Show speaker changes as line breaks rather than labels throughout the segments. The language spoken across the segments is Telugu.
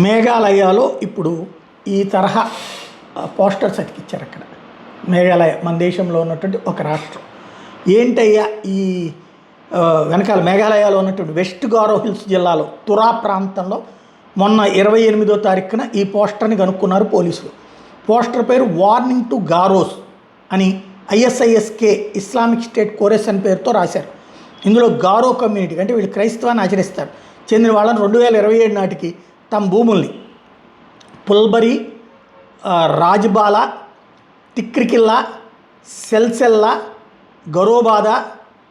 మేఘాలయలో ఇప్పుడు ఈ తరహా పోస్టర్స్ అతికిచ్చారు అక్కడ. మేఘాలయ మన దేశంలో ఉన్నటువంటి ఒక రాష్ట్రం. ఏంటయ్యా ఈ వెనకాల మేఘాలయలో ఉన్నటువంటి వెస్ట్ గారో హిల్స్ జిల్లాలో తురా ప్రాంతంలో మొన్న 28వ తారీఖున ఈ పోస్టర్ని కనుక్కున్నారు పోలీసులు. పోస్టర్ పేరు వార్నింగ్ టు గారోస్ అని ISISK ఇస్లామిక్ స్టేట్ కోరెసన్ పేరుతో రాశారు. ఇందులో గారో కమ్యూనిటీ అంటే వీళ్ళు క్రైస్తవాన్ని ఆచరిస్తారు చెందిన వాళ్ళని 2027 నాటికి తమ భూముల్ని పుల్బరి, రాజ్బాలా, తిక్రికిల్లా, సెల్సెల్లా, గరోబాదా,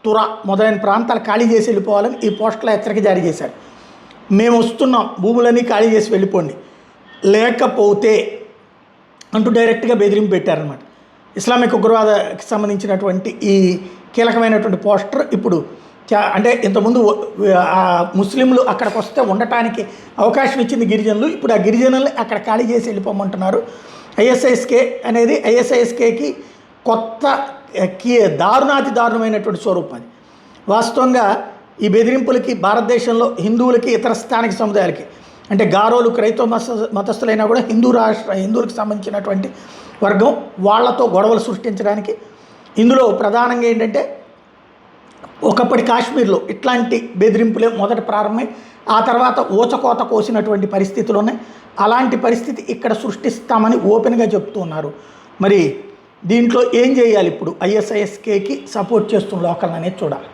తురా మొదలైన ప్రాంతాలు ఖాళీ చేసి వెళ్ళిపోవాలని ఈ పోస్టర్లో హెచ్చరిక జారీ చేశారు. మేము వస్తున్నాం, భూములన్నీ ఖాళీ చేసి వెళ్ళిపోండి, లేకపోతే అంటూ డైరెక్ట్గా బెదిరింపు పెట్టారనమాట. ఇస్లామిక్ ఉగ్రవాదకి సంబంధించినటువంటి ఈ కీలకమైనటువంటి పోస్టర్ ఇప్పుడు అంటే ఇంతకుముందు ముస్లింలు అక్కడికి వస్తే ఉండటానికి అవకాశం ఇచ్చింది గిరిజనులు. ఇప్పుడు ఆ గిరిజనుల్ని అక్కడ ఖాళీ చేసి వెళ్ళిపోమంటున్నారు. ISISKకి కొత్త దారుణాతి దారుణమైనటువంటి స్వరూపం అది. వాస్తవంగా ఈ బెదిరింపులకి భారతదేశంలో హిందువులకి ఇతర స్థానిక సముదాయాలకి అంటే గారోలు క్రైస్తవ మతస్థులైనా కూడా హిందువులకు సంబంధించినటువంటి వర్గం, వాళ్లతో గొడవలు సృష్టించడానికి ఇందులో ప్రధానంగా ఏంటంటే ఒకప్పటి కాశ్మీర్లో ఇట్లాంటి బెదిరింపులే మొదట ప్రారంభమై ఆ తర్వాత ఊచకోత కోసినటువంటి పరిస్థితులు ఉన్నాయి. అలాంటి పరిస్థితి ఇక్కడ సృష్టిస్తామని ఓపెన్గా చెప్తూ ఉన్నారు. మరి దీంట్లో ఏం చేయాలి ఇప్పుడు ISISKకి సపోర్ట్ చేస్తున్న లోకల్ అనేది చూడాలి.